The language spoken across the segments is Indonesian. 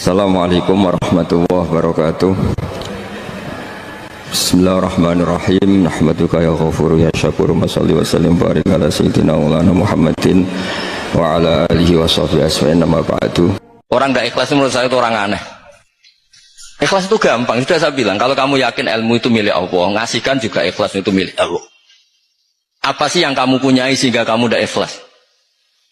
Assalamualaikum warahmatullahi wabarakatuh. Bismillahirrahmanirrahim. Nahmaduka ya ghafuru ya syakuru. Mashalli wa sallim barik ala sayyidina maulana Muhammadin wa ala alihi wa sahbihi asma'in nama ba'du. Orang gak ikhlas menurut saya itu orang aneh. Ikhlas itu gampang, sudah saya bilang. Kalau kamu yakin ilmu itu milik Allah, ngasihkan juga ikhlas itu milik Allah. Apa sih yang kamu punyai sehingga kamu tidak ikhlas?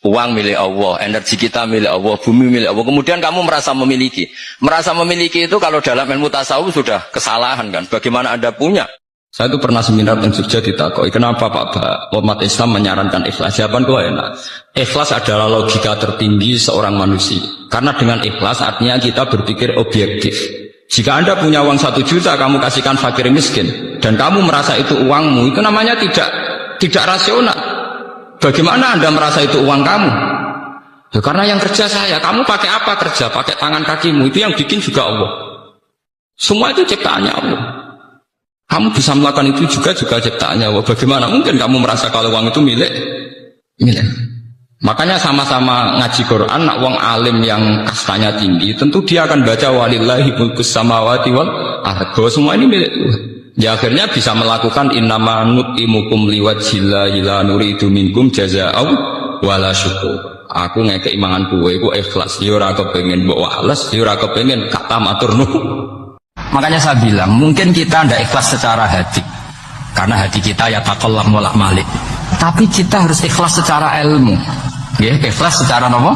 Uang milik Allah, energi kita milik Allah, bumi milik Allah. Kemudian kamu merasa memiliki. Merasa memiliki itu kalau dalam ilmu tasawuf sudah kesalahan kan. Bagaimana Anda punya? Saya itu pernah seminar di Jogja ditakoi, kenapa Pak umat Islam menyarankan ikhlas? Jawabanku enak. Ikhlas adalah logika tertinggi seorang manusia. Karena dengan ikhlas artinya kita berpikir objektif. Jika Anda punya uang 1 juta, kamu kasihkan fakir miskin, dan kamu merasa itu uangmu, itu namanya tidak rasional. Bagaimana Anda merasa itu uang kamu? Ya, karena yang kerja saya. Kamu pakai apa kerja? Pakai tangan kakimu. Itu yang bikin juga Allah. Semua itu ciptaannya Allah. Kamu bisa melakukan itu juga ciptaannya Allah. Bagaimana mungkin kamu merasa kalau uang itu milik? Makanya sama-sama ngaji Quran, nak wong alim yang kastanya tinggi, tentu dia akan baca walillahi mulkus samawati wal ardh. Semua ini milik Tuhan. Ya akhirnya bisa melakukan innama nut'imukum liwajhillahi la nuridu minkum jazaa'aw wala syukur. Aku ngekek imangan kowe iku ikhlas, ya ora kepengin mbok wales, ya ora kepengin kata matur nuwun. Makanya saya bilang, mungkin kita ndak ikhlas secara hati. Karena hati kita ya taqallam wala malik. Tapi kita harus ikhlas secara ilmu. Ya, ikhlas secara apa?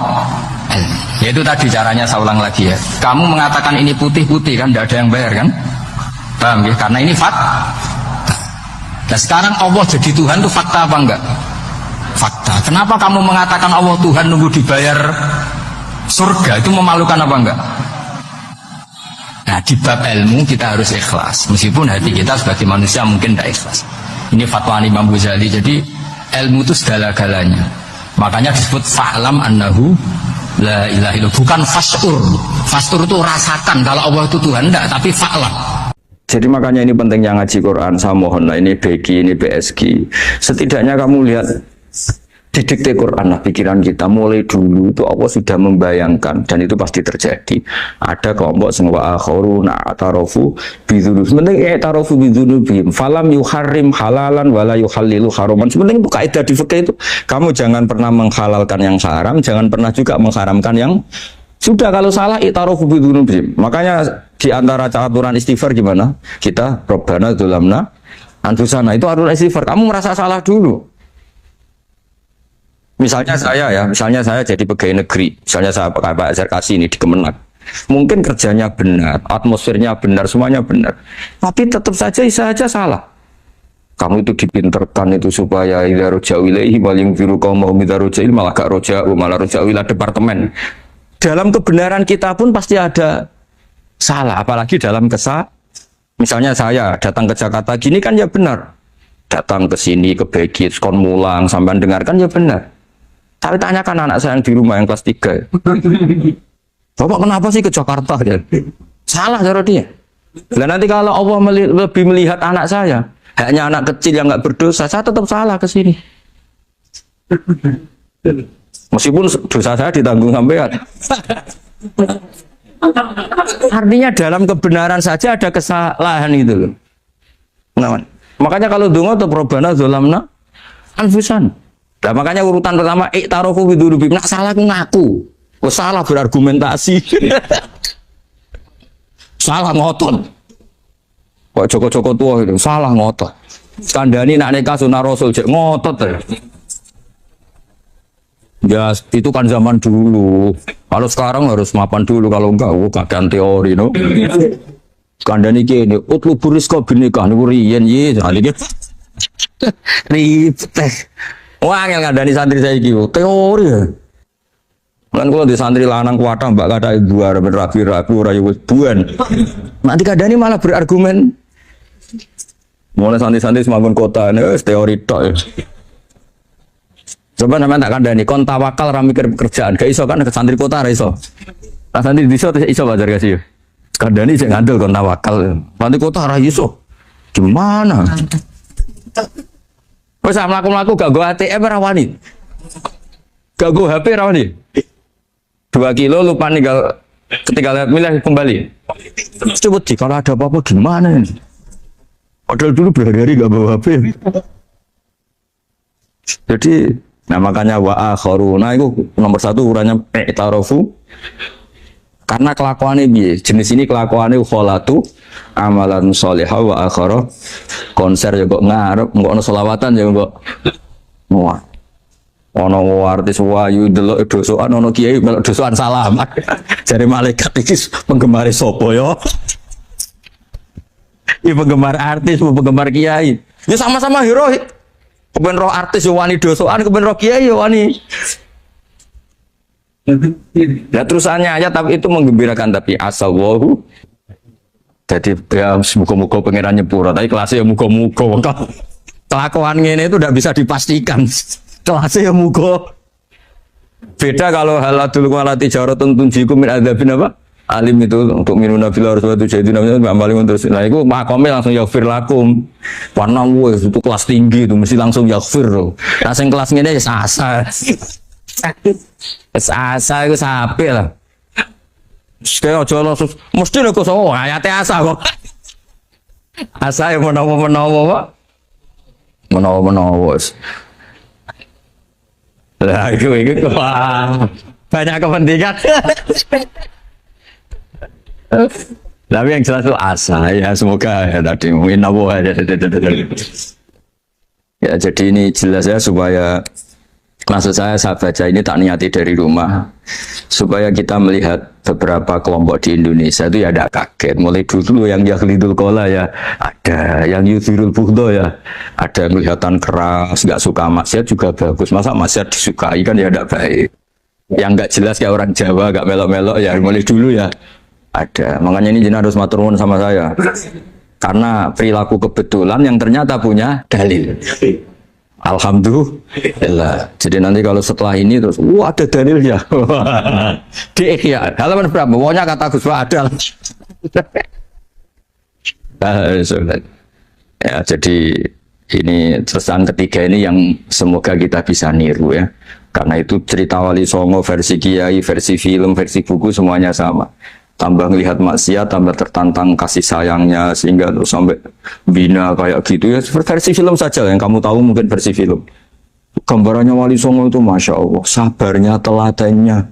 Ilmu. Yaitu tadi caranya saya ulang lagi ya. Kamu mengatakan ini putih-putih kan ndak ada yang bayar kan? Paham ya? Karena ini fakta. Nah sekarang Allah jadi Tuhan itu fakta apa enggak? Fakta. Kenapa kamu mengatakan Allah Tuhan nunggu dibayar surga? Itu memalukan apa enggak? Nah di bab ilmu kita harus ikhlas. Meskipun hati kita sebagai manusia mungkin tidak ikhlas. Ini fatwa Imam Ghazali. Jadi ilmu itu segala-galanya. Makanya disebut fa'lam annahu la ilaha illallah. Bukan fastur. Fastur itu rasakan kalau Allah itu Tuhan. Enggak, tapi fa'lam. Jadi makanya ini pentingnya ngaji Quran. Saya mohon lah, ini BG, ini BSG. Setidaknya kamu lihat di dikte Quran lah pikiran kita mulai dulu itu Allah sudah membayangkan dan itu pasti terjadi. Ada kelompok semua akhiruna atarofu bidzunub. Sebenarnya atarofu bidzunubihim. Falam yuharrim halalan wala yuhallilu haraman. Sebenarnya itu kaidah di fikih itu. Kamu jangan pernah menghalalkan yang haram, jangan pernah juga mengharamkan yang sudah. Kalau salah itarofu bidzunubihim. Makanya di antara aturan istighfar gimana? Kita Rabbana dzulamna anfusana, itu aturan istighfar. Kamu merasa salah dulu. Misalnya saya jadi pegawai negeri, misalnya saya pakai Pak Zarkasi ini di Kemenak. Mungkin kerjanya benar, atmosfernya benar, semuanya benar. Tapi tetap saja salah. Kamu itu dipinterkan itu supaya idza roja'u ilaihi wal yunziru qaumahum idza roja'il malah gak roja'u malah roja'u ila departemen. Dalam kebenaran kita pun pasti ada salah, apalagi dalam misalnya saya datang ke Jakarta gini kan ya benar, datang ke sini ke Begit kon mulang sampai dengarkan ya benar. Tapi tanyakan anak saya yang di rumah yang kelas 3, Bapak kenapa sih ke Jakarta ya? Salah cara dia. Dan nanti kalau Allah lebih melihat anak saya, hanya anak kecil yang nggak berdosa, saya tetap salah ke sini. Meskipun dosa saya ditanggung sampean. Artinya dalam kebenaran saja ada kesalahan itu loh. Nah, makanya kalau donga atau Rabbana dzulamna anfusan. Nah, makanya urutan pertama i'tarofu bidzunubihim. Nak salah aku ngaku. Oh, salah berargumentasi. Salah ngotot. Kok Joko-Joko tua itu salah ngotot. Kandhani nak nikah sunah Rasul jek ngotot. Ya itu kan zaman dulu. Kalau sekarang harus mapan dulu, kalau enggak kakean teori no. Kandhani kene utlubur rizqa binikah niku riyen ye iki. Ribet. Wah angel kandhani santri saiki teori ya. Kan kalau di santri lanang kuwatah mbak kata ibu arep rapi-rapi ora yo buan. Nanti kandhani malah berargumen. Mulai santri-santri semakin kota wis teori tok. Coba namanya tak kandani, kon tawakal ra mikir pekerjaan, gak iso kan ke santri kota ra iso. Lah santri iso Bajar kasih. Kandani sing ngandel kon tawakal. Santri kota ra iso. Gimana? Wes mlaku-mlaku gak go ATM ra wani. Gak go HP ra wani. 2 kilo lupa ninggal Ketika lihat milih kembali. Coba sih kalau ada apa-apa gimana ini? Padahal dulu berhari-hari nggak bawa HP. Jadi, nah makanya wa akharuna itu nomor satu ukurannya i'tarafu. Karena kelakuannya biye, jenis ini kelakuannya kholatu amalan sholihah wa akhara konser ya kok ngarep, kok ono selawatan ya kok wah ono artis wayu delok dosokan ono kiai melok dosokan salaman jare malaikat iki penggemar sapa ya iki penggemar artis penggemar kiai ya sama-sama hero kepen roh artis yo wani dosokan kepen roh kiai yo wani. Ya terusannya aja tapi itu menggembirakan tapi asal wahu jadi ya muka-muka pengiran nyepura tapi kelasnya ya muka-muka kelakuan ini itu tidak bisa dipastikan kelasnya ya muka beda kalau haladul walati jaratun tunjiku min adzabin apa alim itu untuk minuna fil harus waktu jadi namanya paling terus nah itu makomnya langsung yaghfir lakum warna itu kelas tinggi itu mesti langsung yaghfir loh nah yang kelas ini ya sasa asa itu sapi lah. Sekali aja langsung mesti nek kok ayate asa kok. Asa yang menawa-menawa. Menawa-menawa. Lah itu banyak kepentingan. Tapi yang jelas itu asa ya semoga ya tadi menawa ya jadi ini jelas ya supaya maksud saya baca ini tak niati dari rumah supaya kita melihat beberapa kelompok di Indonesia itu ya ada kaget mulai dulu yang yakhlidul qola ya ada yang yuzirul bughdo ya ada yang kelihatan keras nggak suka maksiat juga bagus masa maksiat disukai kan ya tidak baik yang nggak jelas kayak orang Jawa nggak melok-melok ya mulai dulu ya ada makanya ini jenah harus matur nuwun sama saya karena perilaku kebetulan yang ternyata punya dalil. Alhamdulillah. Jadi nanti kalau setelah ini terus, wah ada dalilnya. Di Ihya halaman berapa? Pokoknya kata Gus ada. Ya, jadi ini terusan ketiga ini yang semoga kita bisa niru ya. Karena itu cerita Wali Songo versi kiai, versi film, versi buku semuanya sama. Tambah melihat maksiat, tambah tertantang kasih sayangnya sehingga terus sampai bina kayak gitu ya versi film saja yang kamu tahu mungkin versi film gambarannya Wali Songo itu masya Allah sabarnya telatennya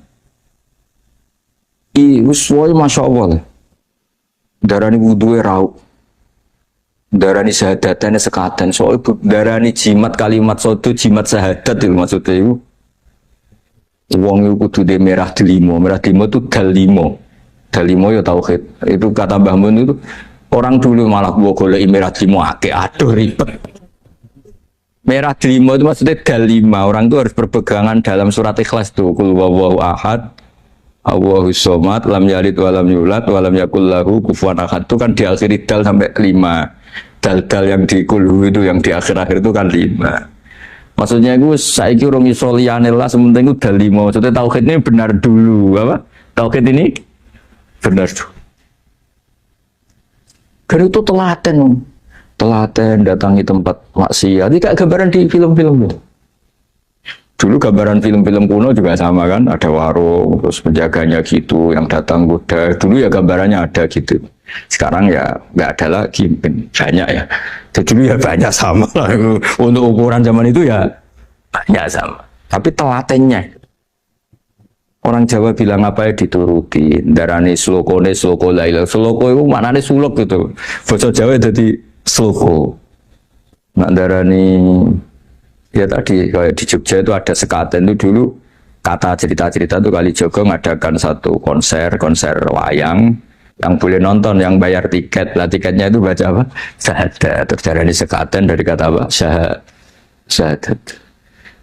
uswoi masya Allah darani wudhuwe rauh darani syahadatnya sekaten soal darani jimat kalimat sotu jimat syahadat itu maksudnya itu uang itu kudu de merah delimo itu dalimo dalimo ya tauhid itu kata Mbah Mun itu orang dulu malah gua golek merah delimo akeh aduh ribet merah delimo itu maksudnya dalima orang itu harus berpegangan dalam surat Ikhlas tuh kul huwallahu ahad Allahus somad lam yalid walam yulad walam yakul lahu kufuwan ahad itu kan diakhiri dal sampai 5 dal-dal yang di kulhu itu yang di akhir-akhir itu kan 5 maksudnya itu saiki urung iso liyane lah sementing itu dalimo maksudnya tauhid ini benar dulu apa tauhid ini benar tuh. Karena itu telaten datangi tempat maksiat. Ini kayak gambaran di film-film. Dulu gambaran film-film kuno juga sama kan, ada warung, terus penjaganya gitu, yang datang kuda. Dulu ya gambarannya ada gitu. Sekarang ya nggak ada lagi, banyak ya. Jadi dulu ya banyak sama lah. Untuk ukuran zaman itu ya banyak sama. Tapi telatennya. Orang Jawa bilang apa ya dituruti darani slokone sloko laila sloko itu maknanya suluk gitu bahasa Jawa jadi sloko nak darani ya tadi kayak di Jogja itu ada sekaten itu dulu kata cerita-cerita itu Kalijogo ngadakan satu konser wayang yang boleh nonton yang bayar tiket lah tiketnya itu baca apa syahadat terus darani sekaten dari kata apa syahadat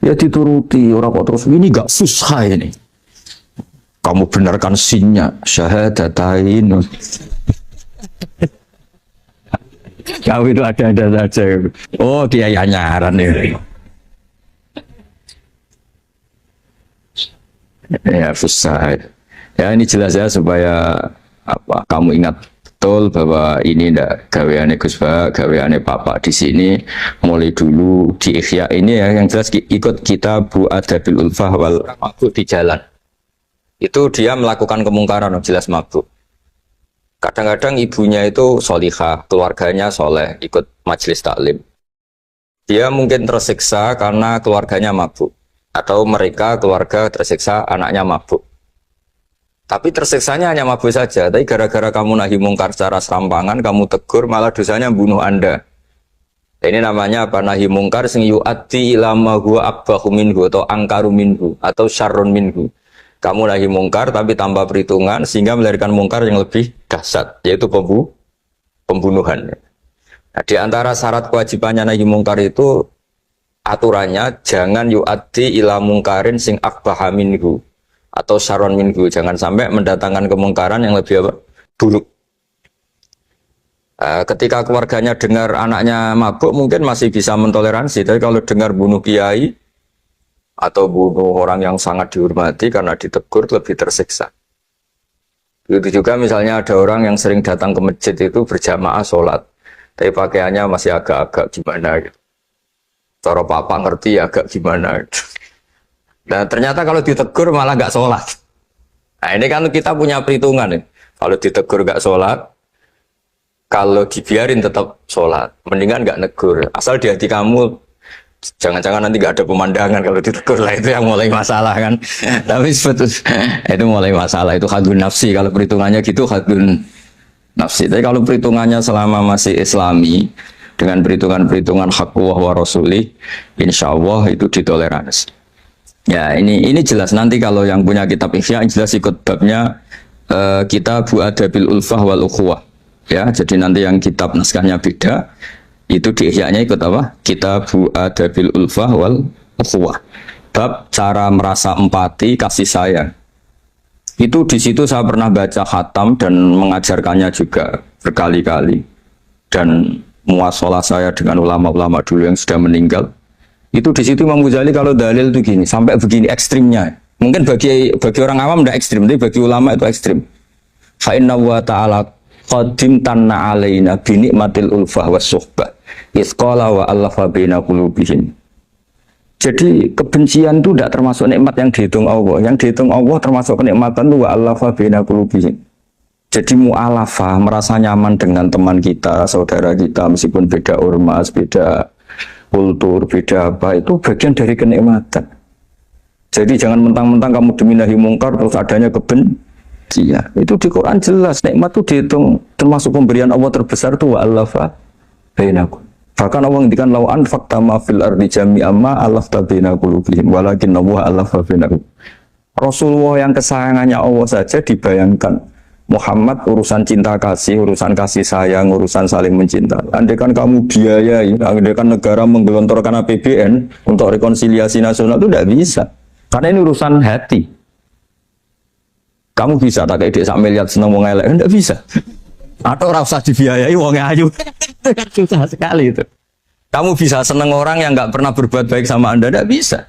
ya dituruti orang kok terus ini gak susah ini kamu benarkan sinnya syahadatain kau itu ada saja oh dia yang nyaran ini ya susah ya ini jelas ya supaya apa kamu ingat betul bahwa ini ndak gaweane Gus Ba gaweane Papa di sini mulai dulu di Ihya ini ya yang jelas ikut kita Bu Adabil Ulfah wal Maqud di jalan Itu dia melakukan kemungkaran, jelas mabuk. Kadang-kadang ibunya itu solihah, keluarganya soleh, ikut majelis taklim. Dia mungkin tersiksa karena keluarganya mabuk. Atau mereka keluarga tersiksa anaknya mabuk. Tapi tersiksanya hanya mabuk saja. Tapi gara-gara kamu nahi mungkar secara serampangan, kamu tegur, malah dosanya bunuh Anda. Ini namanya apa? Nahi mungkar sing yu'addi ila ma huwa akbahu minhu atau angkaru minhu atau syarrun minhu. Kamu nahi mungkar tapi tanpa perhitungan sehingga melahirkan mungkar yang lebih dahsyat, yaitu pembunuhan. Nah, di antara syarat kewajibannya nahi mungkar itu aturannya jangan yu'addi ila mungkarin sing akbaha minhu atau syarrun minhu. Jangan sampai mendatangkan kemungkaran yang lebih apa? Buruk. Ketika keluarganya dengar anaknya mabuk mungkin masih bisa mentoleransi, tapi kalau dengar bunuh kiai atau bunuh orang yang sangat dihormati karena ditegur lebih tersiksa. Begitu juga misalnya ada orang yang sering datang ke masjid itu berjamaah sholat, tapi pakaiannya masih agak-agak gimana gitu. Cara papa ngerti agak gimana gitu. Nah ternyata kalau ditegur malah nggak sholat. Nah ini kan kita punya perhitungan nih. Kalau ditegur nggak sholat, kalau dibiarin tetap sholat, mendingan nggak negur. Asal di hati kamu, jangan-jangan nanti nggak ada pemandangan kalau ditegur lah, itu yang mulai masalah kan. Tapi sebetulnya itu mulai masalah, itu hadun nafsi. Kalau perhitungannya gitu hadun nafsi. Tapi kalau perhitungannya selama masih islami, dengan perhitungan-perhitungan hak wa rasulih, insya Allah itu ditoleransi. Ya ini jelas nanti kalau yang punya kitab Ihya jelas ikut babnya Kitabu Adabil Ulfah wal Ukhuwah. Ya, jadi nanti yang kitab naskahnya beda, itu di Ihya-nya ikut apa? Kitabu Adabil Ulfah wal Ukhuwah. Bab cara merasa empati, kasih sayang. Itu di situ saya pernah baca khatam dan mengajarkannya juga berkali-kali. Dan muasalah saya dengan ulama-ulama dulu yang sudah meninggal. Itu di situ Imam Ghazali kalau dalil itu gini, sampai begini ekstrimnya. Mungkin bagi orang awam tidak ekstrim, tapi bagi ulama itu ekstrim. Fa inna wa ta'ala qadim tanna alaina bi nikmatil ulfah was suhbah isqala wa allafa baina qulubihim. Jadi kebencian itu tidak termasuk nikmat yang dihitung Allah. Yang dihitung Allah termasuk kenikmatan itu wa allafa baina qulubihim. Jadi mu'alafah, merasa nyaman dengan teman kita, saudara kita, meskipun beda ormas, beda kultur, beda apa, itu bagian dari kenikmatan. Jadi jangan mentang-mentang kamu demi nahi mungkar terus adanya kebencian. Itu di Quran jelas, nikmat itu dihitung termasuk pemberian Allah terbesar itu wa allafa bainakum. Bahkan Allah ngendikan law anfaqta ma fil ardi jami'an ma allafta baina qulubihim walakin Allah allafa bainakum. Rasulullah yang kesayangannya Allah saja dibayangkan Muhammad urusan cinta kasih, urusan kasih sayang, urusan saling mencinta. Andai kan kamu biayai, andai kan negara menggelontorkan APBN untuk rekonsiliasi nasional itu tidak bisa. Karena ini urusan hati. Kamu bisa tak kayak dek sak miliar seneng wong elek, enggak bisa. Atau ora usah dibiayai wong ayu. Susah sekali itu. Kamu bisa seneng orang yang enggak pernah berbuat baik sama Anda, enggak bisa.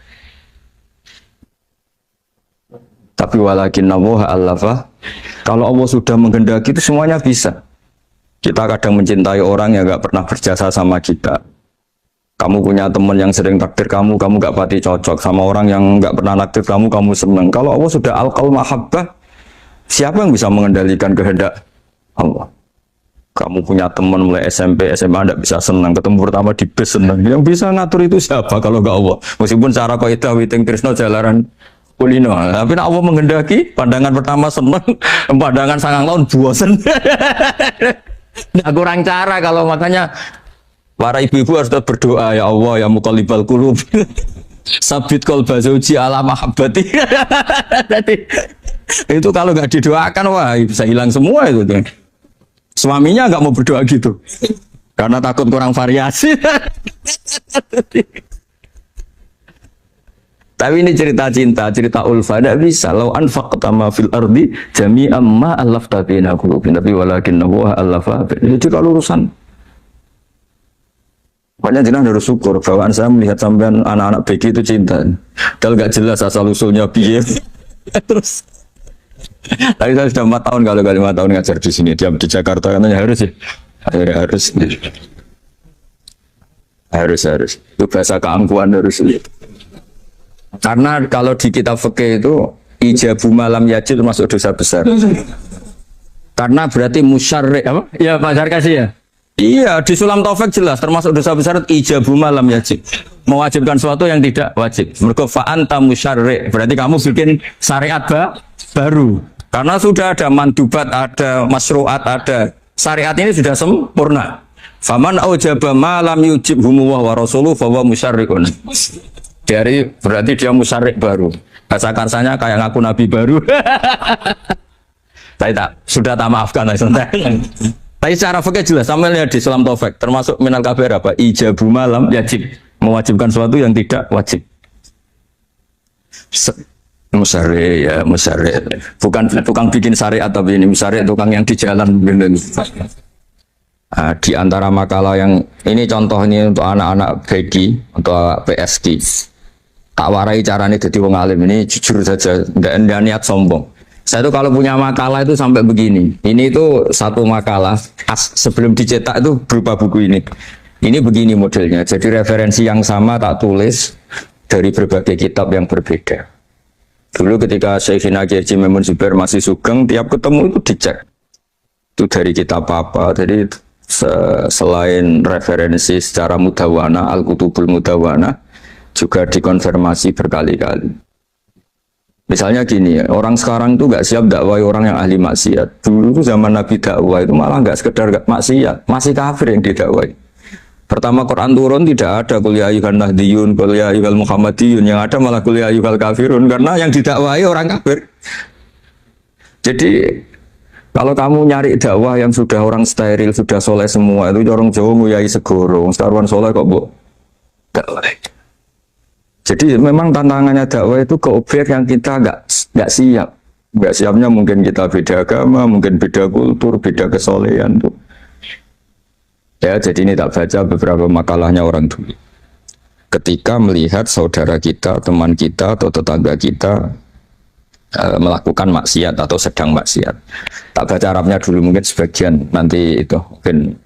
Tapi walakin Allah allafa, kalau Allah sudah menghendaki itu semuanya bisa. Kita kadang mencintai orang yang enggak pernah berjasa sama kita. Kamu punya teman yang sering takdir kamu enggak pati cocok sama orang yang enggak pernah naktir kamu senang. Kalau Allah sudah alqal mahabbah, siapa yang bisa mengendalikan kehendak Allah? Kamu punya teman mulai SMP, SMA enggak bisa senang, ketemu pertama di bus senang. Yang bisa ngatur itu siapa kalau enggak Allah? Meskipun cara kaidah witing tresno jalaran kulino, tapi Allah menghendaki pandangan pertama senang, pandangan sangang tahun bosan. Nggak kurang cara kalau makanya para ibu-ibu harus berdoa, ya Allah ya muqallibal qulub sabit qalba zauji ala mahabbati. Itu kalau nggak didoakan wah bisa hilang semua itu. Suaminya nggak mau berdoa gitu karena takut kurang variasi. Tapi ini cerita cinta, cerita ulfa, tidak bisa. Lau anfaqta ma fil ardi jami'an ma allafta baina qulubihim, tapi walakin Allah allafa. Jadi kalau urusan makanya jenengan harus syukur bawaan saya melihat sampean anak-anak BG itu cinta. Kalau nggak jelas asal usulnya piye. Terus tapi saya sudah 4 tahun, kalau 5 tahun ngajar di sini, diam di Jakarta katanya harus ya. Harus. Itu bahasa keangkuhan harus. Karena kalau di kitab fikih itu ijabu malam yajib termasuk dosa besar. Karena berarti musyarri apa? Ya Pak Sarkasi ya. Iya, di Sulam Taufik jelas termasuk dosa besar ijabu malam yajib. Mewajibkan sesuatu yang tidak wajib. Mergo fa anta musyarri, berarti kamu bikin syariat baru. Karena sudah ada mandubat, ada masyru'at, ada syariat ini sudah sempurna. Faman aujaba ma lam yujibhu wa rasuluhu fa huwa musyarrikun. Dari berarti dia musyarrik baru. Bahasa karsanya kayak ngaku nabi baru. Sudah tak maafkan. Tapi secara fikih jelas sama lihat di Sulam Taufik termasuk minal kabir apa? Ijabu malam yajib, mewajibkan sesuatu yang tidak wajib. Musyarrik ya, musyarrik. Bukan tukang bikin syariat tapi ini musyarrik tukang yang di jalan bener. Di antara makalah yang ini contohnya untuk anak-anak BG untuk PSG. Tak warai caranya jadi wong alim ini jujur saja, enggak niat sombong. Saya itu kalau punya makalah itu sampai begini. Ini itu satu makalah sebelum dicetak itu berupa buku ini. Ini begini modelnya. Jadi referensi yang sama tak tulis dari berbagai kitab yang berbeda. Dulu ketika Syekhina Kiai Haji Maimun Zubair masih sugeng, tiap ketemu itu dicek. Itu dari kitab apa? Jadi selain referensi secara mudawana, Al-Kutubul Mudawana, juga dikonfirmasi berkali-kali. Misalnya gini, orang sekarang itu nggak siap dakwai orang yang ahli maksiat. Dulu itu zaman Nabi dakwah itu malah nggak sekedar maksiat, masih kafir yang didakwai. Pertama Quran turun tidak ada qul ya ayyuhan nahdiyun, qul ya ayyuhal muhammadiyun, yang ada malah qul ya ayyuhal kafirun karena yang didakwai orang kafir. Jadi kalau kamu nyari dakwah yang sudah orang steril, sudah soleh semua, itu orang Jawa nguyai segoro, sekarang soleh kok bu dakwah. Jadi memang tantangannya dakwah itu ke objek yang kita nggak siap. Nggak siapnya mungkin kita beda agama, mungkin beda kultur, beda kesolehan tuh. Ya, jadi ini tak baca beberapa makalahnya orang dulu. Ketika melihat saudara kita, teman kita atau tetangga kita melakukan maksiat atau sedang maksiat. Tak baca Arabnya dulu mungkin sebagian, nanti itu mungkin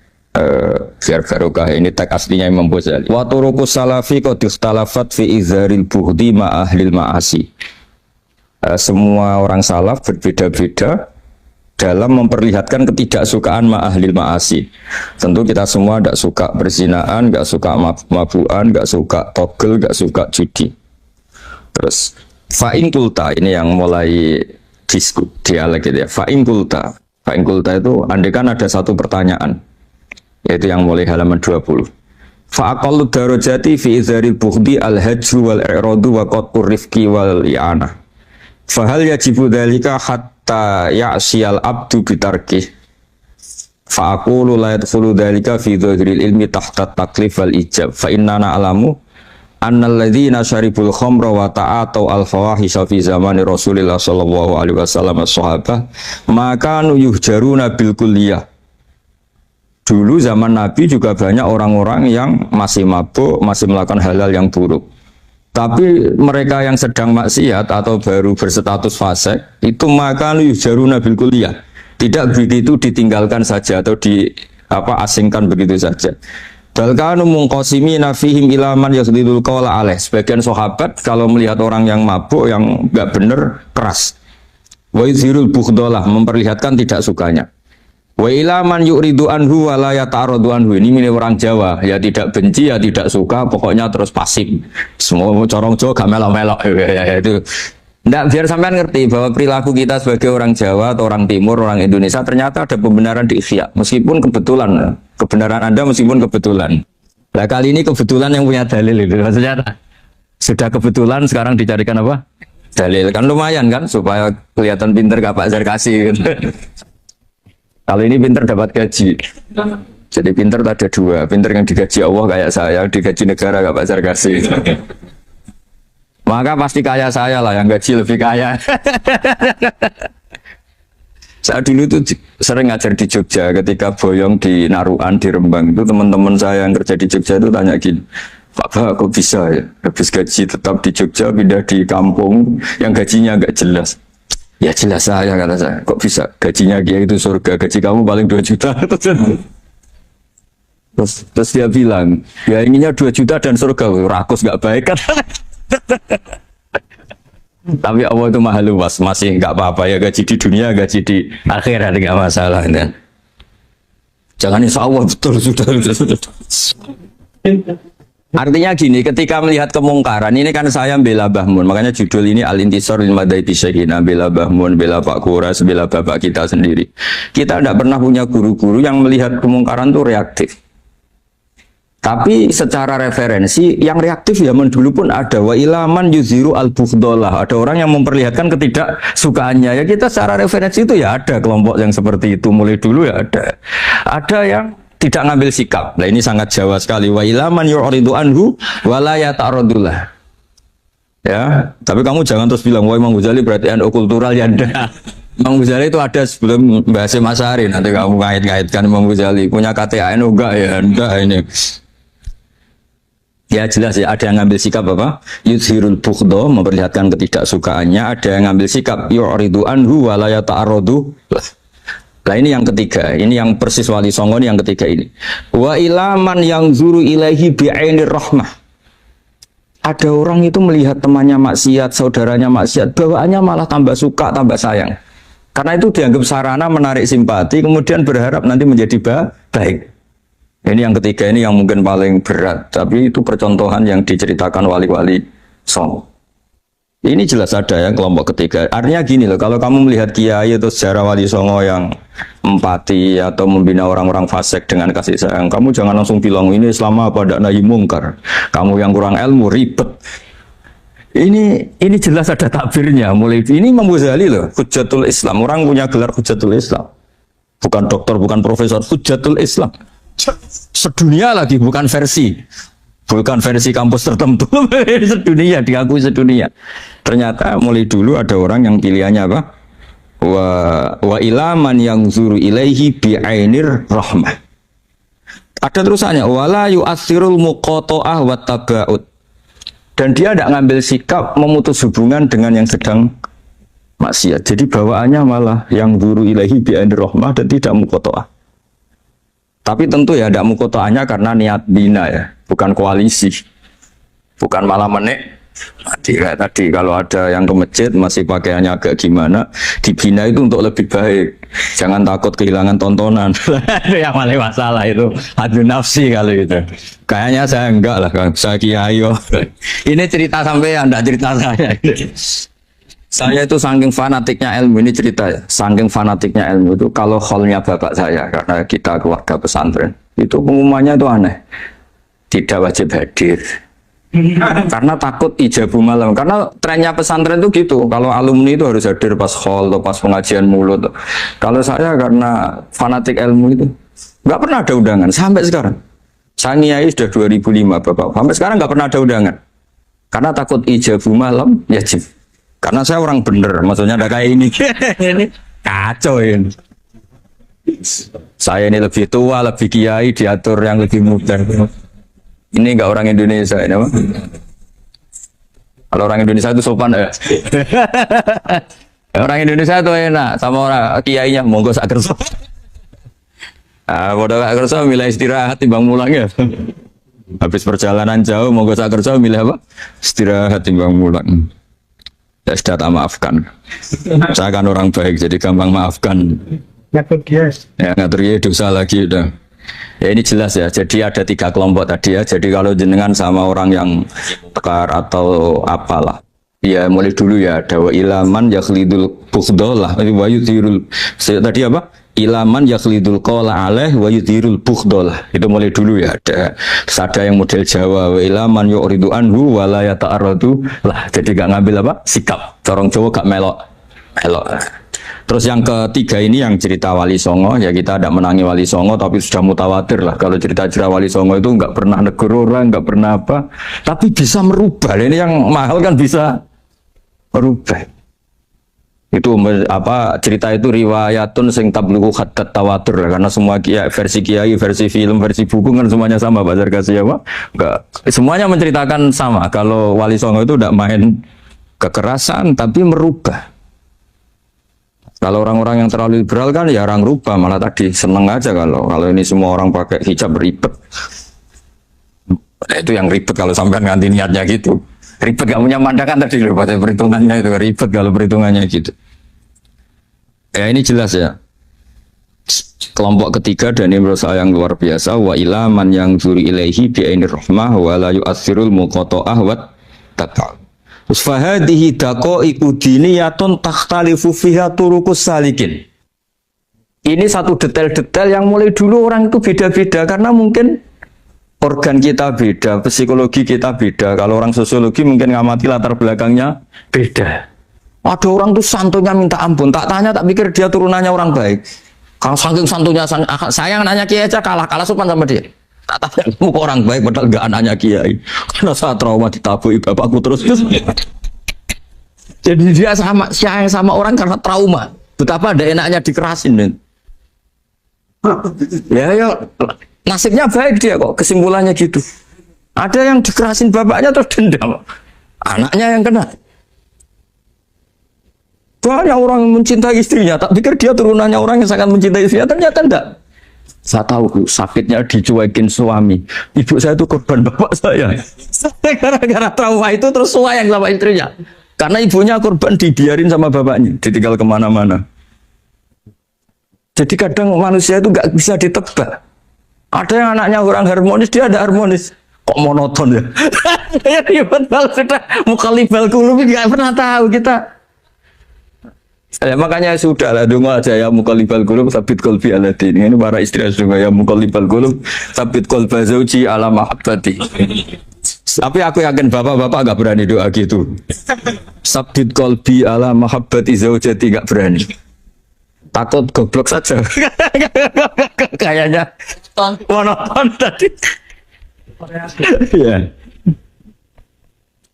biar barokah. Ini teks aslinya Imam Ghazali. Wa turuqus salafi qad ikhtalafat fi izharil bughdi ma ahlil ma'asi. Semua orang salaf berbeda-beda dalam memperlihatkan ketidaksukaan ma ahlil ma'asi. Tentu kita semua tidak suka perzinaan, tidak suka mabuan, tidak suka togel, tidak suka judi. Terus fa'in kulta, ini yang mulai dialek gitu ya. Fa'in kulta itu andaikan ada satu pertanyaan, yaitu yang mulai halaman 20. Fa'aqallu darajati fi izharil bughdi al-hajru wal i'radu wa qat'ur rifqi wal i'anah. Fahal yajibu dhalika hatta ya'siyal abdu bitarkih. Fa'aqulu la yadkhulu dhalika fi dhahiril ilmi tahta taklif wal ijab. Fa inna na'lamu annal ladzina syaribul khamra wa ta'atau al-fawahisha fi zamani Rasulillah sallallahu alaihi wasallam as-sahabah maka yuhjaruna bil kulliyah. Dulu zaman Nabi juga banyak orang-orang yang masih mabuk, masih melakukan hal-hal yang buruk. Tapi mereka yang sedang maksiat atau baru berstatus fasik itu maka yuhjaruna bil kulliyah. Tidak begitu ditinggalkan saja atau asingkan begitu saja. Balkanu mungqasimina fihim ilaman yasdidul qawla alaih. Sebagian sahabat kalau melihat orang yang mabuk, yang enggak benar, keras. Wa yuzhirul bughdalah, memperlihatkan tidak sukanya. Wa ilaman yu'ridu anhu wa la yata'aradu anhu. Ini milik orang Jawa, ya tidak benci, ya tidak suka, pokoknya terus pasif. Semua corong Jawa gak melok-melok ya itu. Nggak, biar sampean ngerti bahwa perilaku kita sebagai orang Jawa atau orang Timur, orang Indonesia ternyata ada pembenaran di ikhya, meskipun kebetulan. Kebenaran Anda meskipun kebetulan. Nah kali ini kebetulan yang punya dalil itu maksudnya sudah kebetulan sekarang dicarikan apa? Dalil kan lumayan kan supaya kelihatan pinter gak Pak Zarkasi gitu. Kali ini pinter dapat gaji. Jadi pinter ada dua, pinter yang digaji Allah kayak saya, digaji negara gak Pak Zarkasi. Maka pasti kaya saya lah yang gaji lebih kaya. Saya dulu itu sering ngajar di Jogja, ketika boyong di Naruan, di Rembang itu teman-teman saya yang kerja di Jogja itu tanya gini, Pak kok bisa ya habis gaji tetap di Jogja pindah di kampung yang gajinya agak jelas. Ya jelas saya, kata saya, kok bisa gajinya dia itu surga, gaji kamu paling 2 juta. Terus dia bilang, ya inginnya 2 juta dan surga, rakus gak baik kan. Tapi Allah itu maha luas, masih nggak apa-apa ya, gaji di dunia, gaji di akhirat nggak masalah. Kan? Jangan insya Allah betul sudah. Artinya gini, ketika melihat kemungkaran, ini kan saya bela Bahmun, makanya judul ini Al-Intisar lil Madaiti Syekhina, bela Bahmun, bela Pak Kuras, bela bapak kita sendiri. Kita tidak pernah punya guru-guru yang melihat kemungkaran itu reaktif. Tapi secara referensi yang reaktif zaman dulu pun ada, wa ilaman yuziru al-bughdalah, ada orang yang memperlihatkan ketidaksukaannya. Ya kita secara referensi itu ya ada kelompok yang seperti itu mulai dulu ya ada. Ada yang tidak ngambil sikap. Nah ini sangat Jawa sekali. Wa ilaman yu'ridu anhu wa la yata'radullah. Ya, tapi kamu jangan terus bilang wah Imam Ghazali berarti NU kultural ya enggak. Imam Ghazali itu ada sebelum bahasa Mas Ari, nanti kamu ngait-ngaitkan Imam Ghazali punya KTA NU enggak ya enggak ini. Ya jelas ya, ada yang ngambil sikap apa? Yuzhirul bughdha, memperlihatkan ketidaksukaannya, ada yang ngambil sikap yu'ridu anhu wa la yata'arradu. Nah ini yang ketiga, ini yang persis Wali Songo ini yang ketiga ini. Wa ilaman yang zuru ilaihi bi'ainir rahmah. Ada orang itu melihat temannya maksiat, saudaranya maksiat, bawaannya malah tambah suka, tambah sayang. Karena itu dianggap sarana menarik simpati, kemudian berharap nanti menjadi baik. Ini yang ketiga, ini yang mungkin paling berat, tapi itu percontohan yang diceritakan wali-wali Songo. Ini jelas ada ya kelompok ketiga. Artinya gini loh, kalau kamu melihat kiai atau sejarah Wali Songo yang empati atau membina orang-orang fasik dengan kasih sayang, kamu jangan langsung bilang ini Islam apa tidak nahi mungkar. Kamu yang kurang ilmu ribet. Ini jelas ada takbirnya. Mulai ini Imam Ghazali loh, Hujjatul Islam. Orang punya gelar Hujjatul Islam. Bukan dokter, bukan profesor, Hujjatul Islam. Sedunia lagi, bukan versi. Bukan versi kampus tertentu, sedunia, diakui sedunia. Ternyata mulai dulu ada orang yang pilihannya apa? Wa ilaman yang zuru ilaihi bi'ainir rahmah. Ada terusannya, wala yu'athirul muqata'ah wa taba'ud. Dan dia tidak ngambil sikap memutus hubungan dengan yang sedang maksiat. Jadi bawaannya malah yang zuru ilaihi bi'ainir rahmah dan tidak muqata'ah. Tapi tentu ya tidak muqata'ahnya karena niat bina ya. Bukan koalisi, bukan malah menek. Tadi kalau ada yang ke masjid masih pakaiannya agak gimana, dibina itu untuk lebih baik. Jangan takut kehilangan tontonan. Itu yang paling masalah itu. Adu nafsi kalau itu. Kayaknya saya enggak lah, saya kiai. Ini cerita sampean, enggak cerita saya. Saya itu saking fanatiknya ilmu, ini cerita ya. Saking fanatiknya ilmu itu kalau hallnya bapak saya, karena kita keluarga pesantren, itu pengumumannya itu aneh. Tidak wajib hadir karena takut ijabu malam, karena trennya pesantren itu gitu, kalau alumni itu harus hadir pas hall atau pas pengajian mulut. Kalau saya karena fanatik ilmu itu nggak pernah ada undangan sampai sekarang. Saya ngiyai sudah 2005 bapak, sampai sekarang nggak pernah ada undangan karena takut ijabu malam wajib. Karena saya orang bener, maksudnya ada kayak ini ini kacau ini. Saya ini lebih tua, lebih kiai, diatur yang lebih muda. Ini enggak orang Indonesia ini apa? Kalau orang Indonesia itu sopan ya. Orang Indonesia itu enak sama orang kiainya monggo sak kersa. Ah, bodoh sak kersa milih istirahat timbang mulang ya. Habis perjalanan jauh monggo sak kersa milih apa? Istirahat timbang mulang. Ya sudah tak maafkan. Saya kan orang baik jadi gampang maafkan. Ngatur dia. Ya ngatur dia dosa lagi udah. Ya ini jelas ya, jadi ada 3 kelompok tadi ya. Jadi kalau jenengan sama orang yang tekar atau apalah, ya mulai dulu ya ada wa ilaman yakhlidul bughdhalah wa yudhirul. Tadi apa? Ilaman yakhlidul qala alaih wa yudhirul bughdhalah. Itu mulai dulu ya ada. Terus ada yang model Jawa wa ilaman yu'ridu anhu wa la yata'arradu lah. Jadi gak ngambil apa? Sikap. Corong Jawa gak melok. Terus yang ketiga ini yang cerita Wali Songo, ya kita tidak menangi Wali Songo tapi sudah mutawatir lah. Kalau cerita-cerita Wali Songo itu nggak pernah negur orang, nggak pernah apa, tapi bisa merubah. Ini yang mahal kan bisa merubah. Itu apa cerita itu riwayatun sing tablughu hatta tawatur lah. Karena semua versi kiai, versi film, versi buku kan semuanya sama. Bazar kasih apa? Enggak, semuanya menceritakan sama. Kalau Wali Songo itu tidak main kekerasan tapi merubah. Kalau orang-orang yang terlalu liberal kan ya orang rubah, malah tadi seneng aja kalau ini semua orang pakai hijab ribet. Nah, itu yang ribet kalau sampai ganti niatnya gitu. Ribet gak punya pandangan tadi loh, pada perhitungannya itu ribet kalau perhitungannya gitu. Ya ini jelas ya. Kelompok ketiga dan ini menurut saya yang luar biasa, wa ilaman yang zuri ilaihi bi ainir rahmah wa la yu'athirul muqata'ah wa taqal. Terus fahadihi daqaiqu diniyatun takhtalifu fiha turuqus salikin. Ini satu detail-detail yang mulai dulu orang itu beda-beda karena mungkin organ kita beda, psikologi kita beda. Kalau orang sosiologi mungkin ngamati latar belakangnya beda. Ada orang tuh santunya minta ampun, tak tanya tak pikir dia turunannya orang baik. Kalau saking santunya saya nanya kiai aja kalah sopan sama dia. Tak tanya kamu kok orang baik padahal enggak nanya kiai. Karena saya trauma ditabui bapakku terus. Jadi dia sayang sama orang karena trauma. Betapa ada enaknya dikerasin. Men. Ya, nasibnya baik dia kok, kesimpulannya gitu. Ada yang dikerasin bapaknya terus dendam. Anaknya yang kena. Banyak orang yang mencintai istrinya, tak pikir dia turunannya orang yang sangat mencintai istrinya, ternyata enggak. Saya tahu sakitnya dicuekin suami. Ibu saya itu korban bapak saya. Gara-gara trauma itu terus sayang sama istrinya. Karena ibunya korban dibiarin sama bapaknya, ditinggal kemana-mana. Jadi kadang manusia itu enggak bisa ditebak. Ada yang anaknya orang harmonis, dia ada harmonis. Kok monoton ya? Ya ribet banget sudah. Mukhalifal qulub enggak pernah tahu kita. Ya, makanya sudah lah donga aja ya mukallibal qulub sabit qalbi ala din. Ini para istri juga ya mukallibal qulub sabit qalba zauji ala mahabbati. Tapi aku yakin bapak-bapak enggak berani doa gitu. Sabit qalbi ala mahabbati zaujati enggak berani. Takut goblok saja. Kayaknya monoton tadi. Ya.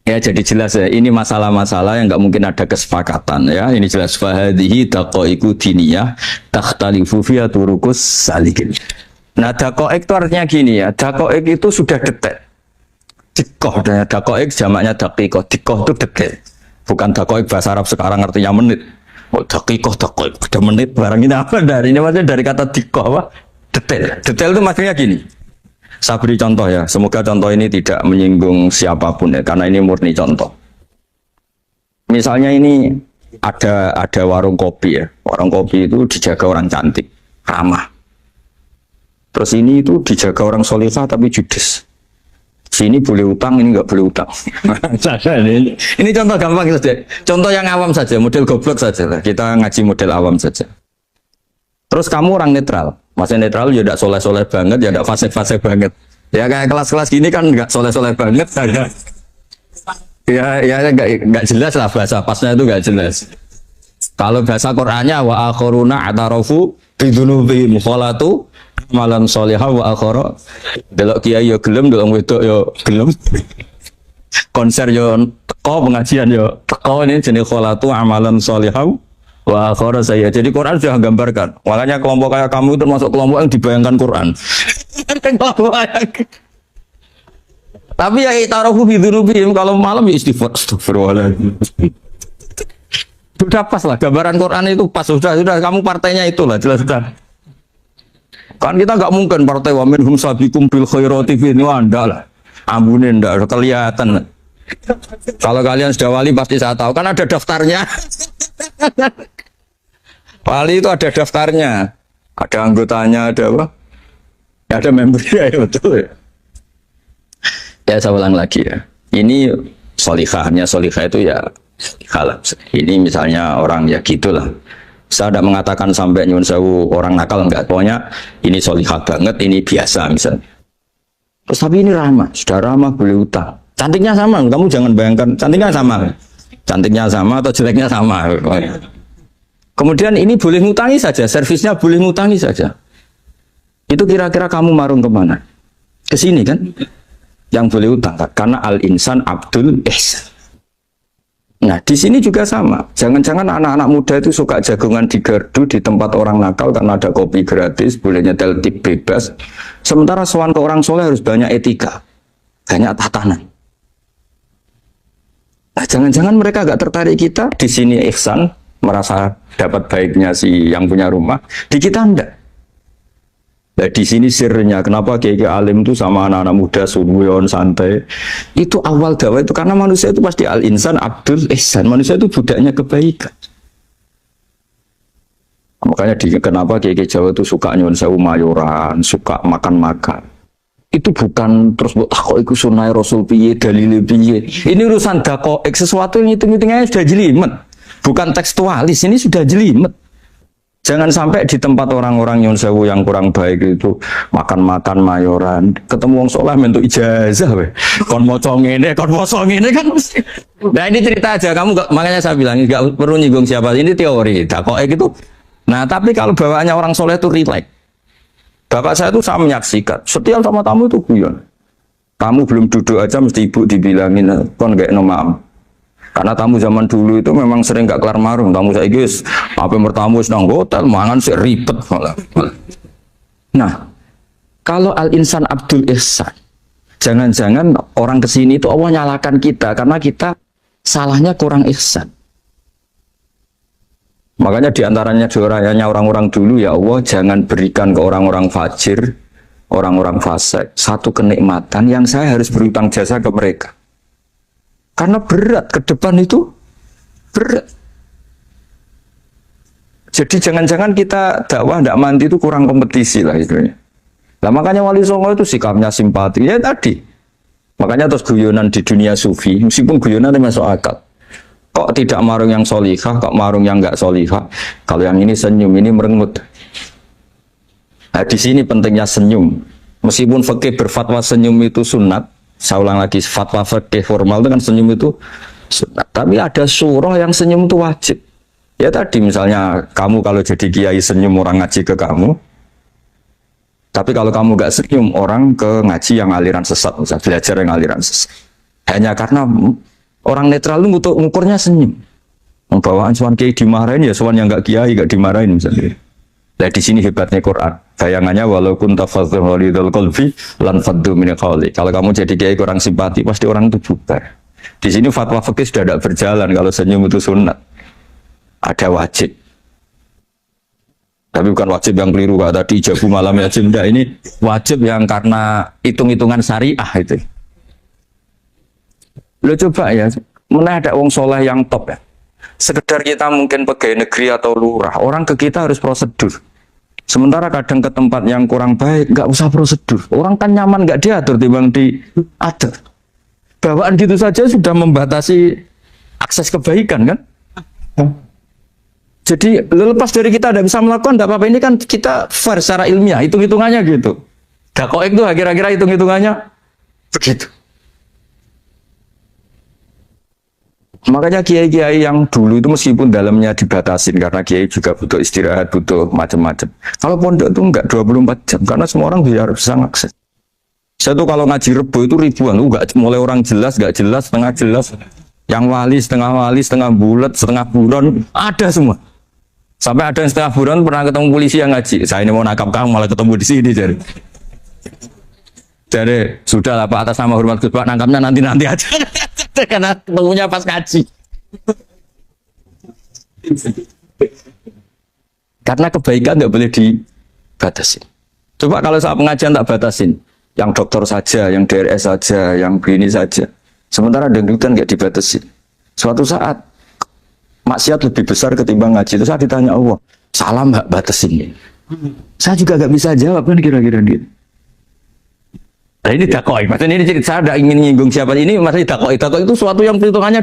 Ya jadi jelas ya, ini masalah-masalah yang nggak mungkin ada kesepakatan ya. Ini jelas fahadihi daqaiqu diniyah takhtalifu fiha turuqus salikin. Nah daqaiq itu artinya gini ya, daqaiq itu sudah detail. Dikoh dan daqaiq jamaknya daqiqah. Dikoh itu detail. Bukan daqaiq bahasa Arab sekarang artinya menit. Oh daqiqah daqaiq ada menit barang ini apa dari ini maksudnya dari kata dikoh apa? Detail. Detail itu maksudnya gini. Saya beri contoh ya, semoga contoh ini tidak menyinggung siapapun ya, karena ini murni contoh. Misalnya ini ada warung kopi ya, warung kopi itu dijaga orang cantik, ramah. Terus ini itu dijaga orang solihah tapi judes. Sini boleh utang, ini nggak boleh utang. Ini contoh gampang saja, contoh yang awam saja, model goblok saja lah. Kita ngaji model awam saja. Terus kamu orang netral. Maksudnya netral ya tidak soleh-soleh banget, ya tidak fase-fase banget. Ya kayak kelas-kelas gini kan nggak soleh-soleh banget, agak ya nggak jelas lah bahasa pasnya itu nggak jelas. Kalau bahasa Qur'annya wa akharuna atarafu bidzunubi mukhalatu malam solihah wa akhara. Delok kiai yo gelem, delok wedok yo gelem. Konser yo teko, pengajian yo teko, ini jenis kholatu amalan solihah. Wah, akhara saya. Jadi Quran sudah gambarkan. Makanya kelompok kayak kamu itu termasuk kelompok yang dibayangkan Quran. Tapi ya itarafu bidzunubihim, kalau malam ya istighfar. Astagfirullahaladzim. Sudah pas lah gambaran Quran itu pas, sudah kamu partainya itulah jelas sudah. Kan kita nggak mungkin partai wa minhum sabiqum bil khairati ini Anda lah. Ampunin ndak kelihatan. Kalau kalian sudah wali pasti saya tahu kan ada daftarnya. Wali itu ada daftarnya, ada anggotanya, ada apa? Ada membernya ya betul ya. Ya saya ulang lagi ya. Ini solihahnya solihah itu ya solihah. Ini misalnya orang ya gitulah. Saya tidak mengatakan sampai nyun sewu orang nakal enggak. Pokoknya ini solihah banget, ini biasa misalnya. Terus tapi ini ramah, sudah ramah boleh utang. Cantiknya sama, kamu jangan bayangkan cantiknya sama. Cantiknya sama atau jeleknya sama. Kemudian ini boleh ngutangi saja, servisnya boleh ngutangi saja. Itu kira-kira kamu marung kemana? Ke sini kan? Yang boleh utang kan? Karena al-insan abdul ihsan. Nah di sini juga sama. Jangan-jangan anak-anak muda itu suka jagongan di gardu di tempat orang nakal karena ada kopi gratis, boleh nyetel tip bebas. Sementara sowan ke orang soleh harus banyak etika, banyak tatanan. Nah, jangan-jangan mereka agak tertarik kita di sini ihsan, merasa dapat baiknya si yang punya rumah, di kita enggak. Nah, di sini sirnya kenapa kiai alim itu sama anak-anak muda subuyon santai. Itu awal dakwah itu karena manusia itu pasti al insan abdul ihsan. Manusia itu budaknya kebaikan. Makanya kenapa kiai Jawa itu suka nyuwun sewu mayoran, suka makan-makan. Itu bukan terus buat kok iku sunai Rasul piye dalile piye. Ini urusan dakoek sesuatu yang hitung-hitungannya sudah jelimet. Bukan tekstualis, ini sudah jelimet. Jangan sampai di tempat orang-orang nyuwun sewu yang kurang baik itu makan-makan mayoran, ketemu wong saleh mentuk ijazah we. Kon maca ngene, kon poso ngene kan mesti. Nah, ini cerita aja kamu gak, makanya saya bilang enggak perlu nyinggung siapa. Ini teori. Dakoek itu. Nah, tapi kalau bawaannya orang soleh itu rileks. Bapak saya itu saya menyaksikan, setiap sama tamu itu guyon. Tamu belum duduk aja mesti ibu dibilangin kon gak nomam. Karena tamu zaman dulu itu memang sering gak kelar marung. Tamu saya guys, apa bertamu sedang hotel, mangan sih ribet malah. Nah, kalau al insan abdul ihsan, jangan-jangan orang kesini itu Allah nyalakan kita karena kita salahnya kurang ihsan. Makanya diantaranya doanya orang-orang dulu, ya Allah jangan berikan ke orang-orang fajir, orang-orang fasik satu kenikmatan yang saya harus berutang jasa ke mereka. Karena berat ke depan itu berat. Jadi jangan-jangan kita dakwah tidak mandi itu kurang kompetisi lah istilahnya. Nah, makanya Wali Songo itu sikapnya simpati ya tadi. Makanya terus guyonan di dunia sufi, meskipun guyonan itu masuk akal. Kok tidak marung yang solihah, kok marung yang enggak solihah. Kalau yang ini senyum, ini merengut. Nah, di sini pentingnya senyum. Meskipun fikih berfatwa senyum itu sunat, saya ulang lagi, fatwa fikih formal itu kan senyum itu sunat. Tapi ada surah yang senyum itu wajib. Ya tadi misalnya kamu kalau jadi kiai senyum orang ngaji ke kamu. Tapi kalau kamu nggak senyum orang ke ngaji yang aliran sesat, misalnya belajar yang aliran sesat. Hanya karena orang netral itu ngukurnya senyum. Bawaan soal kiai dimarahin ya soal yang nggak kiai nggak dimarahin misalnya. Nah di sini hebatnya Quran. Bayangannya walaupun tafadzul walidul qalbi lan faddu min qawli. Kalau kamu jadi kiai kurang simpati pasti orang itu bubar. Di sini fatwa fikih sudah tidak berjalan kalau senyum itu sunat. Ada wajib. Tapi bukan wajib yang keliru kak tadi jabu malam ya jenda, ini wajib yang karena hitung-hitungan syariah itu. Lo coba ya, mana ada wong soleh yang top ya. Sekedar kita mungkin pegawai negeri atau lurah, orang ke kita harus prosedur. Sementara kadang ke tempat yang kurang baik, nggak usah prosedur. Orang kan nyaman nggak diatur, timbang diatur. Bawaan gitu saja sudah membatasi akses kebaikan kan? Jadi lepas dari kita tidak bisa melakukan, tidak apa-apa. Ini kan kita fair secara ilmiah, hitung-hitungannya gitu. Dakoek itu kira-kira hitung-hitungannya begitu. Makanya kiai-kiai yang dulu itu meskipun dalamnya dibatasin karena kiai juga butuh istirahat, butuh macam-macam. Kalau pondok itu enggak 24 jam karena semua orang bisa mengakses. Saya tuh kalau ngaji Rebo itu ribuan, enggak mulai orang jelas, enggak jelas, setengah jelas, yang wali, setengah bulat, setengah buron, ada semua. Sampai ada yang setengah buron pernah ketemu polisi yang ngaji. Saya ini mau nangkap kamu malah ketemu di sini jadi sudah lah Pak, atas nama hormat Gus Pak, nangkapnya nanti aja. Karena ketemunya pas ngaji. Karena kebaikan tidak boleh dibatasin. Coba kalau saat pengajian tak batasin, yang dokter saja, yang DRS saja, yang begini saja. Sementara dangdutan nggak dibatasin. Suatu saat maksiat lebih besar ketimbang ngaji. Itu saya ditanya Allah, salah mbak batasin. Saya juga nggak bisa jawab kan kira-kira gitu. Nah ini dakwah, maksudnya ini cerita saya tidak ingin menyinggung siapa ini, maksudnya dakwah itu suatu yang perhitungannya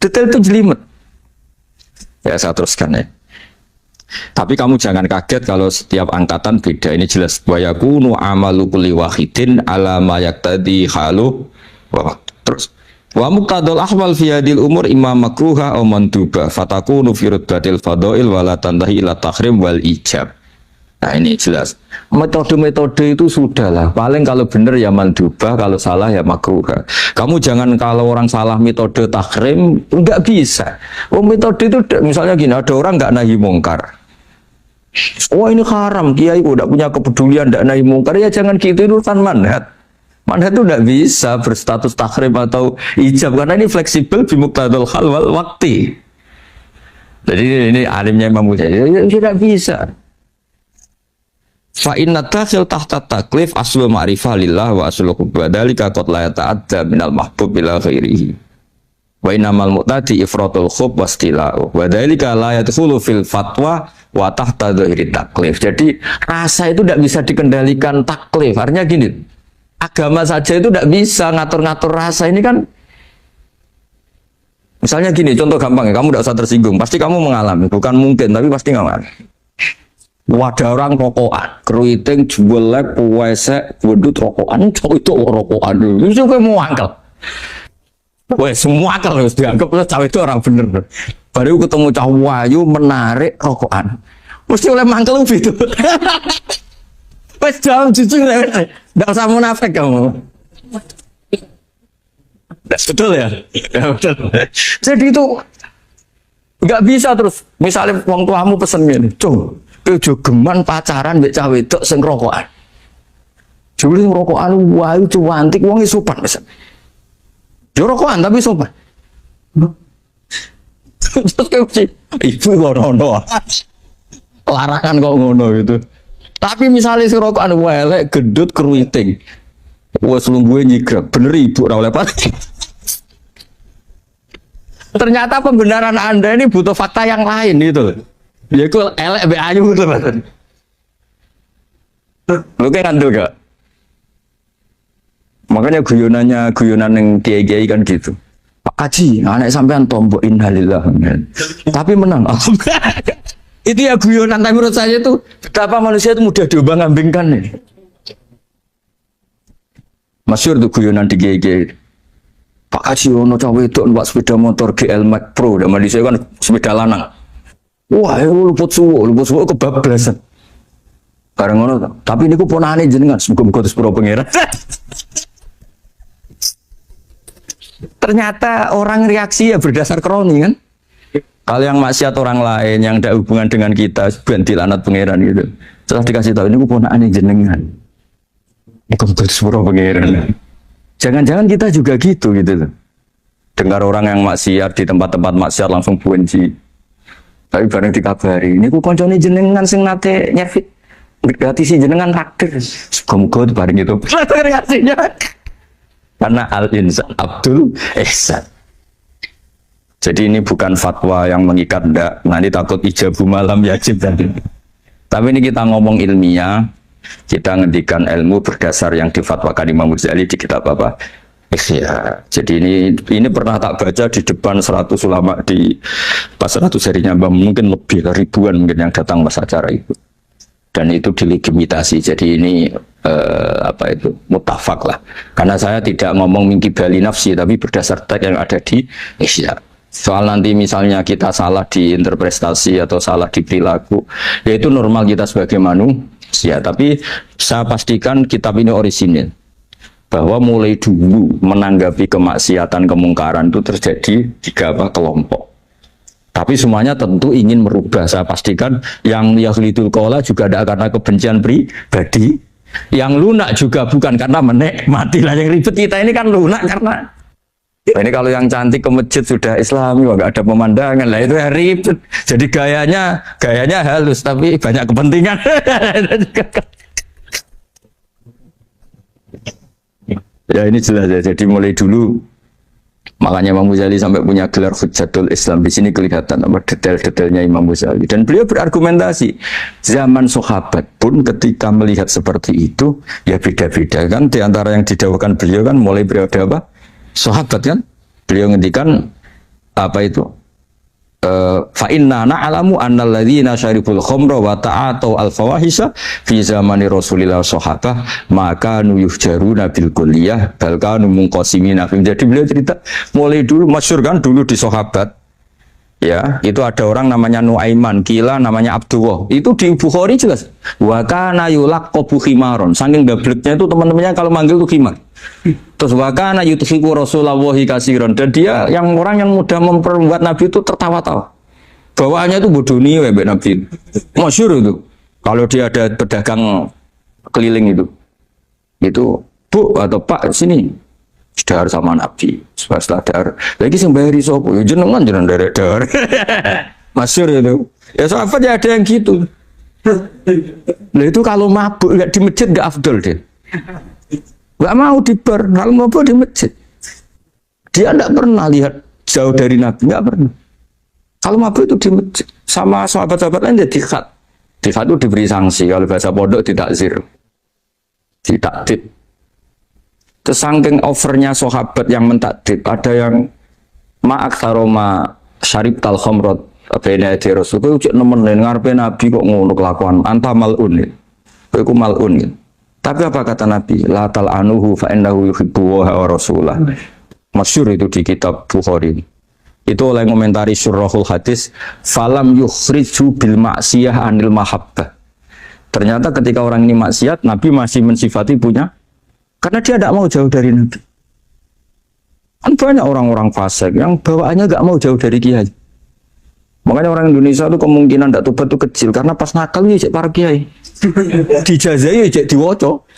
detail itu jelimet. Ya saya teruskan ya. Tapi kamu jangan kaget kalau setiap angkatan beda, ini jelas. Wa yakunu amalu kulli wahidin ala ma yaqtadi halu. Terus wa muqtadul ahwal fi hadil umur imam makruha aw manduba fatakunu fi rutbatil fadail wala tantahi ila tahrim wal ijab. Nah ini jelas. Metode-metode itu sudahlah. Paling kalau benar ya mandubah, kalau salah ya makruh. Kamu jangan kalau orang salah metode tahrim, nggak bisa. Oh metode itu misalnya gini, ada orang nggak nahi mungkar. Oh ini haram, kiai udah punya kepedulian nggak nahi mungkar, ya jangan gitu, itu urusan manhat. Manhat itu nggak bisa berstatus tahrim atau ijab karena ini fleksibel bimuqtadul hal wal waqti. Jadi ini alimnya Imam Mujahid, tidak bisa. Fa inna dakhil tahta taklif aslul ma'rifah lillah wa aslul hubba dzalika qad la yata'adda minal mahbub ila ghairihi. Wa innamal mu'tadi ifratul khub wastila'u. Wa dzalika la yadkhulu fil fatwa wa tahta dzahiri taklif. Jadi rasa itu tidak bisa dikendalikan taklif. Artinya gini, agama saja itu tidak bisa ngatur-ngatur rasa ini kan. Misalnya gini, contoh gampang ya, kamu tidak usah tersinggung, pasti kamu mengalami, bukan mungkin, tapi pasti ngalami. Wadah orang rokokan, keriting, jualek, puwesek, wedut rokokan, cowok itu rokokan dulu, itu kayak mau angkel. Wah, semua angkel harus dianggap, cowok itu orang bener. Baru ketemu cowok wayu menarik rokokan, mesti oleh mangkel gitu. Wes jawab jujur, tidak usah munafik kamu. Betul ya? Ya betul. Jadi itu nggak bisa terus. Misalnya wong tuamu pesen gini, cung, kejogeman pacaran mbek cawe wedok sing rokokan. Jebule rokokan wae cuantik wong sopan pesen. Yo rokokan tapi sopan. Terus kayak ibu ngono. Larangan kok ngono gitu. Tapi misalnya si rokokan wae elek gendut keruiting. Wes lungguhe nyigrek, bener ibu ora oleh pati. Ternyata pembenaran Anda ini butuh fakta yang lain gitu. Ya itu elek be ayu gitu Mas. Lu kayak ngandel gak? Makanya guyonan yang kiai-kiai kan gitu. Pak Kaji, anak sampean tombok innalillah. Tapi menang. Itu ya guyonan, tapi menurut saya itu betapa manusia itu mudah diombang-ambingkan nih. Masyhur tuh guyonan di kiai-kiai. Pak Kaji ono cawe itu numpak sepeda motor GL Max Pro, dan di saya kan sepeda lanang. Wah, luput suwo kebablasan. Bareng ngono, tapi niku ponane jenengan muga-muga terus pro pangeran. Ternyata orang reaksi ya berdasar kroni kan. Kalau yang maksiat orang lain yang tidak hubungan dengan kita, ben dilanat pangeran gitu. Setelah dikasih tahu niku ponane jenengan. Muga-muga terus pro pangeran. Jangan-jangan kita juga gitu loh. Dengar orang yang maksiat di tempat-tempat maksiat langsung benci. Tapi bareng dikabari, ini ku koncone jenengan sing nate nyervit. Gratis jenengan raktir. Muga-muga itu bareng itu. Reaksinya. Karena al-insan Abdul Ihsan. Jadi ini bukan fatwa yang mengikat ndak. Nanti takut ijabu malam yajib tadi. Tapi ini kita ngomong ilmiah. Kita ngendikan ilmu berdasar yang difatwakan Imam Ghazali di kitab apa? Ikhya. Jadi ini pernah tak baca di depan 100 ulama di pas 100 harinya mungkin lebih ribuan mungkin yang datang pas acara itu. Dan itu dilegitimasi. Jadi ini mutafak lah. Karena saya tidak ngomong mingki bali nafsi tapi berdasar teks yang ada di Ikhya. Soal nanti misalnya kita salah di interpretasi atau salah di perilaku, ya itu normal kita sebagai manusia. Tapi saya pastikan kitab ini orisinil, bahwa mulai dulu menanggapi kemaksiatan kemungkaran itu terjadi 3 kelompok. Tapi semuanya tentu ingin merubah. Saya pastikan yang yahlidul qola juga ada karena kebencian pribadi, yang lunak juga bukan karena menikmati. Lah yang ribet kita ini kan lunak karena ini kalau yang cantik ke masjid sudah Islami, nggak ada pemandangan lah, itu ya ribet. Jadi gayanya halus tapi banyak kepentingan. Ya ini jelas ya. Jadi mulai dulu makanya Imam Ghazali sampai punya gelar Hujjatul Islam. Di sini kelihatan apa detail-detailnya Imam Ghazali. Dan beliau berargumentasi. Zaman sahabat pun ketika melihat seperti itu ya beda-beda kan. Di antara yang didawahkan beliau kan mulai periode apa? Sahabat kan, beliau ngendikan apa itu? Fa inna na'lamu annal ladzina syaribul khamra wa ta'atu al-fawahisha fi zamani Rasulillah sahabah maka yuhjaruna bil kulliyah bal kanu munqasimina. Jadi beliau cerita mulai dulu masyhur kan dulu di sahabat. Ya, itu ada orang namanya Nuaiman, kila namanya Abdullah. Itu di Bukhari jelas. Wa kana yulaqabu khimaron. Saking gableknya itu teman-temannya kalau manggil itu khimar. Terus wa kana yuthiqu Rasulullah katsiran. Dan dia yang orang yang mudah memperbuat Nabi itu tertawa-tawa. Bawaannya itu bodoni ya Mbak Nabi. Masyhur itu. Kalau dia ada pedagang keliling itu. Itu, Bu atau Pak sini. Dahar sama Nabi, setelah dahar lagi sing bayari sopo, ya jenengan derek dahar. Masyhur itu. Ya sahabat ya ada yang gitu. Lah itu kalau mabuk nggak di masjid nggak afdol deh. Nggak mau di bar, kalau mabuk di masjid. Dia nggak pernah lihat jauh dari Nabi, nggak pernah. Kalau mabuk itu di masjid. Sama sahabat-sahabat lain jadi dikat. Dikat itu diberi sanksi. Kalau bahasa pondok ditakzir, ditakdib. Kesangking overnya sahabat yang mentakdib, ada yang ma'aksaroma syarib tal khomrot bena di Rasul. Kau cek nemenin ngarepe Nabi kok ngono kelakuan. Anta malun. Kau malun. Tapi apa kata Nabi? La tal anuhu fa innahu yuhibbu wa rasulah. Masyhur itu di kitab Bukhari. Itu oleh komentari Syurahul Hadis, falam yukhriju bil maksiyah anil mahabbah. Ternyata ketika orang ini maksiat, Nabi masih mensifati punya, karena dia tidak mau jauh dari Nabi. Kan banyak orang-orang fasik yang bawaannya nggak mau jauh dari kiai. Makanya orang Indonesia itu kemungkinan tidak tobat itu kecil, karena pas nakal ya cek para kiai, dijazai ya cek diwoco.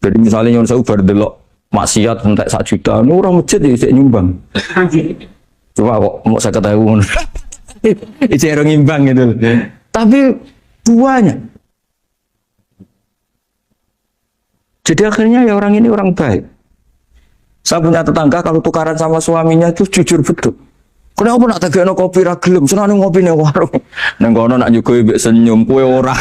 Jadi misalnya yang saya ubar delok maksiat entek 1 juta, orang masjid ya cek nyumbang. Coba kok mau saya ketahui, cek orang imbang gitu. Tapi buahnya. Jadi akhirnya ya orang ini orang baik. Saya punya tetangga kalau tukaran sama suaminya itu jujur betul. Kenapa nak tagakno kopi ra gelem, senane ngopi ning warung. Nang kono nak nyugoi mbek senyum kowe ora.